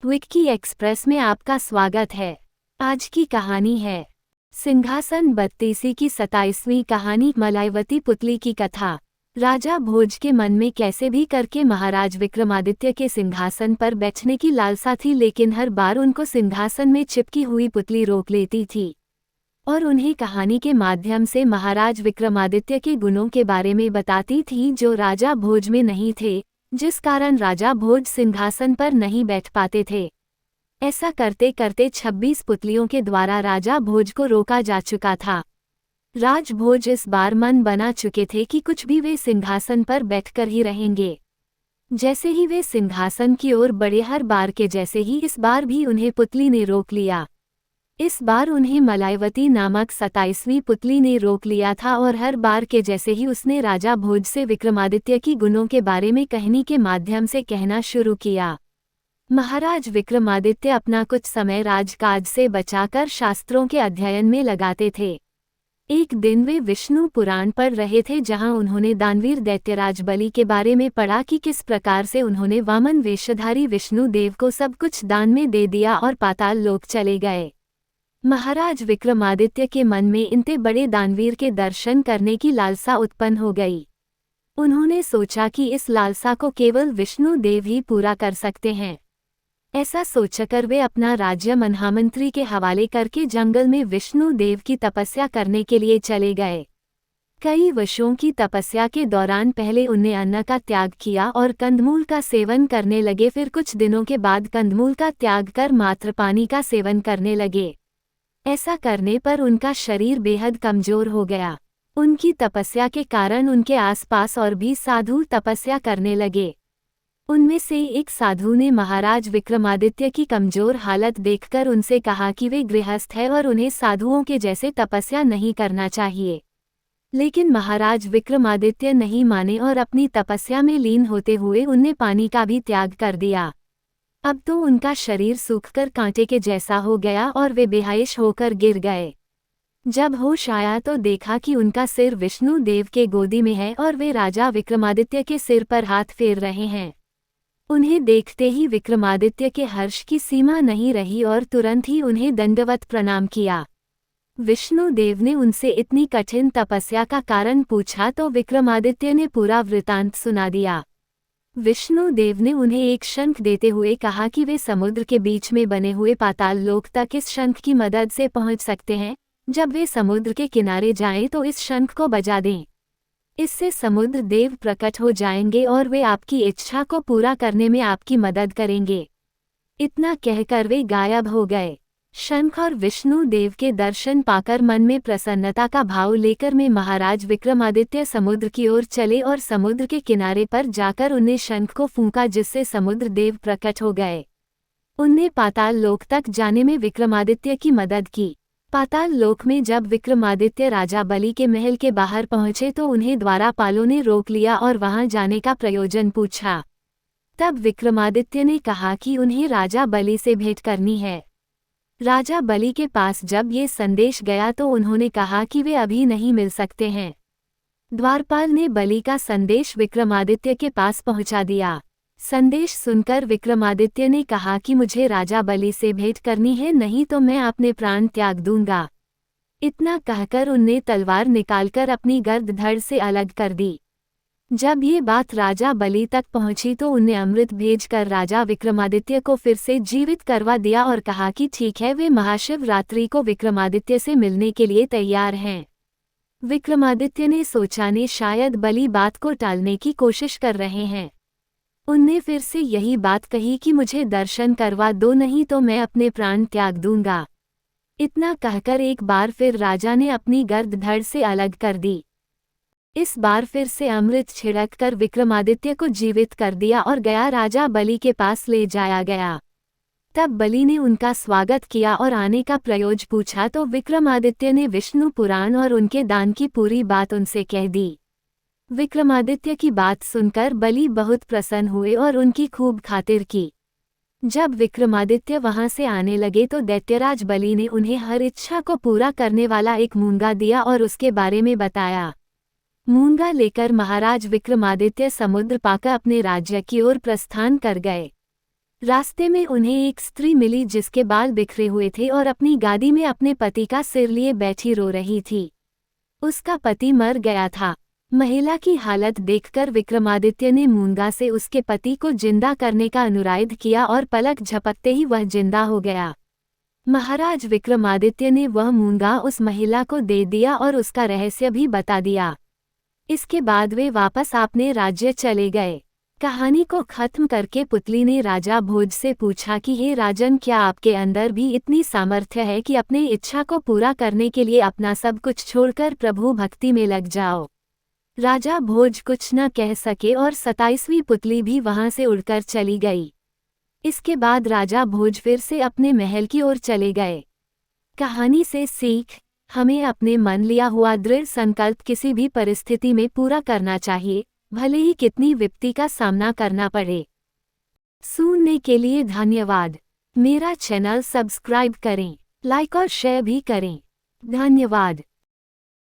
Vicky express में आपका स्वागत है। आज की कहानी है सिंहासन बत्तीसी की 27वीं कहानी मलाइवती पुतली की कथा। राजा भोज के मन में कैसे भी करके महाराज विक्रमादित्य के सिंहासन पर बैठने की लालसा थी, लेकिन हर बार उनको सिंहासन में चिपकी हुई पुतली रोक लेती थी और उन्हें कहानी के माध्यम से महाराज विक्रमादित्य के गुणों के बारे में बताती थी जो राजा भोज में नहीं थे, जिस कारण राजा भोज सिंहासन पर नहीं बैठ पाते थे। ऐसा करते करते 26 पुतलियों के द्वारा राजा भोज को रोका जा चुका था। राज भोज इस बार मन बना चुके थे कि कुछ भी वे सिंहासन पर बैठकर ही रहेंगे। जैसे ही वे सिंहासन की ओर बढ़े, हर बार के जैसे ही इस बार भी उन्हें पुतली ने रोक लिया। इस बार उन्हें मलाइवती नामक 27वीं पुतली ने रोक लिया था और हर बार के जैसे ही उसने राजा भोज से विक्रमादित्य की गुणों के बारे में कहानी के माध्यम से कहना शुरू किया। महाराज विक्रमादित्य अपना कुछ समय राजकाज से बचाकर शास्त्रों के अध्ययन में लगाते थे। एक दिन वे विष्णु पुराण पढ़ रहे थे, जहां उन्होंने दानवीर दैत्यराज बलि के बारे में पढ़ा कि किस प्रकार से उन्होंने वामन वेशधारी विष्णु देव को सब कुछ दान में दे दिया और पाताल लोक चले गए। महाराज विक्रमादित्य के मन में इतने बड़े दानवीर के दर्शन करने की लालसा उत्पन्न हो गई। उन्होंने सोचा कि इस लालसा को केवल विष्णु देव ही पूरा कर सकते हैं। ऐसा सोचकर वे अपना राज्य महामंत्री के हवाले करके जंगल में विष्णु देव की तपस्या करने के लिए चले गए। कई वर्षों की तपस्या के दौरान पहले उन्हें अन्न का त्याग किया और कंदमूल का सेवन करने लगे। फिर कुछ दिनों के बाद कंदमूल का त्याग कर मात्र पानी का सेवन करने लगे। ऐसा करने पर उनका शरीर बेहद कमजोर हो गया। उनकी तपस्या के कारण उनके आसपास और भी साधु तपस्या करने लगे। उनमें से एक साधु ने महाराज विक्रमादित्य की कमजोर हालत देखकर उनसे कहा कि वे गृहस्थ हैं और उन्हें साधुओं के जैसे तपस्या नहीं करना चाहिए। लेकिन महाराज विक्रमादित्य नहीं माने और अपनी तपस्या में लीन होते हुए उन्हें पानी का भी त्याग कर दिया। अब तो उनका शरीर सूखकर कांटे के जैसा हो गया और वे बेहोश होकर गिर गए। जब होश आया तो देखा कि उनका सिर विष्णु देव के गोदी में है और वे राजा विक्रमादित्य के सिर पर हाथ फेर रहे हैं। उन्हें देखते ही विक्रमादित्य के हर्ष की सीमा नहीं रही और तुरंत ही उन्हें दंडवत प्रणाम किया। विष्णु देव ने उनसे इतनी कठिन तपस्या का कारण पूछा तो विक्रमादित्य ने पूरा वृतांत सुना दिया। विष्णु देव ने उन्हें एक शंख देते हुए कहा कि वे समुद्र के बीच में बने हुए पाताल लोक तक इस शंख की मदद से पहुंच सकते हैं। जब वे समुद्र के किनारे जाएं तो इस शंख को बजा दें। इससे समुद्र देव प्रकट हो जाएंगे और वे आपकी इच्छा को पूरा करने में आपकी मदद करेंगे। इतना कहकर वे गायब हो गए। शंख और विष्णु देव के दर्शन पाकर मन में प्रसन्नता का भाव लेकर में महाराज विक्रमादित्य समुद्र की ओर चले और समुद्र के किनारे पर जाकर उन्हें शंख को फूंका, जिससे समुद्र देव प्रकट हो गए। उन्हें पाताल लोक तक जाने में विक्रमादित्य की मदद की। पाताल लोक में जब विक्रमादित्य राजा बलि के महल के बाहर पहुंचे तो उन्हें द्वारपालों ने रोक लिया और वहां जाने का प्रयोजन पूछा। तब विक्रमादित्य ने कहा कि उन्हें राजा बलि से भेंट करनी है। राजा बलि के पास जब ये संदेश गया तो उन्होंने कहा कि वे अभी नहीं मिल सकते हैं। द्वारपाल ने बलि का संदेश विक्रमादित्य के पास पहुंचा दिया। संदेश सुनकर विक्रमादित्य ने कहा कि मुझे राजा बलि से भेंट करनी है, नहीं तो मैं अपने प्राण त्याग दूंगा। इतना कहकर उनने तलवार निकालकर अपनी गर्द धड़ से अलग कर दी। जब ये बात राजा बलि तक पहुंची तो उन्हें अमृत भेजकर राजा विक्रमादित्य को फिर से जीवित करवा दिया और कहा कि ठीक है, वे महाशिवरात्रि को विक्रमादित्य से मिलने के लिए तैयार हैं। विक्रमादित्य ने सोचा ने शायद बलि बात को टालने की कोशिश कर रहे हैं। उनने फिर से यही बात कही कि मुझे दर्शन करवा दो, नहीं तो मैं अपने प्राण त्याग दूंगा। इतना कहकर एक बार फिर राजा ने अपनी गर्द धड़ से अलग कर दी। इस बार फिर से अमृत छिड़क कर विक्रमादित्य को जीवित कर दिया और गया राजा बलि के पास ले जाया गया। तब बलि ने उनका स्वागत किया और आने का प्रयोजन पूछा तो विक्रमादित्य ने विष्णु पुराण और उनके दान की पूरी बात उनसे कह दी। विक्रमादित्य की बात सुनकर बलि बहुत प्रसन्न हुए और उनकी खूब खातिर की। जब विक्रमादित्य वहां से आने लगे तो दैत्यराज बलि ने उन्हें हर इच्छा को पूरा करने वाला एक मूंगा दिया और उसके बारे में बताया। मूंगा लेकर महाराज विक्रमादित्य समुद्र पाकर अपने राज्य की ओर प्रस्थान कर गए। रास्ते में उन्हें एक स्त्री मिली जिसके बाल बिखरे हुए थे और अपनी गादी में अपने पति का सिर लिए बैठी रो रही थी। उसका पति मर गया था। महिला की हालत देखकर विक्रमादित्य ने मूंगा से उसके पति को जिंदा करने का अनुरोध किया और पलक झपकते ही वह जिंदा हो गया। महाराज विक्रमादित्य ने वह मूंगा उस महिला को दे दिया और उसका रहस्य भी बता दिया। इसके बाद वे वापस अपने राज्य चले गए। कहानी को खत्म करके पुतली ने राजा भोज से पूछा कि हे राजन, क्या आपके अंदर भी इतनी सामर्थ्य है कि अपने इच्छा को पूरा करने के लिए अपना सब कुछ छोड़कर प्रभु भक्ति में लग जाओ। राजा भोज कुछ न कह सके और 27वीं पुतली भी वहां से उड़कर चली गई। इसके बाद राजा भोज फिर से अपने महल की ओर चले गए। कहानी से सीख, हमें अपने मन लिया हुआ दृढ़ संकल्प किसी भी परिस्थिति में पूरा करना चाहिए, भले ही कितनी विपत्ति का सामना करना पड़े। सुनने के लिए धन्यवाद। मेरा चैनल सब्सक्राइब करें, लाइक और शेयर भी करें। धन्यवाद।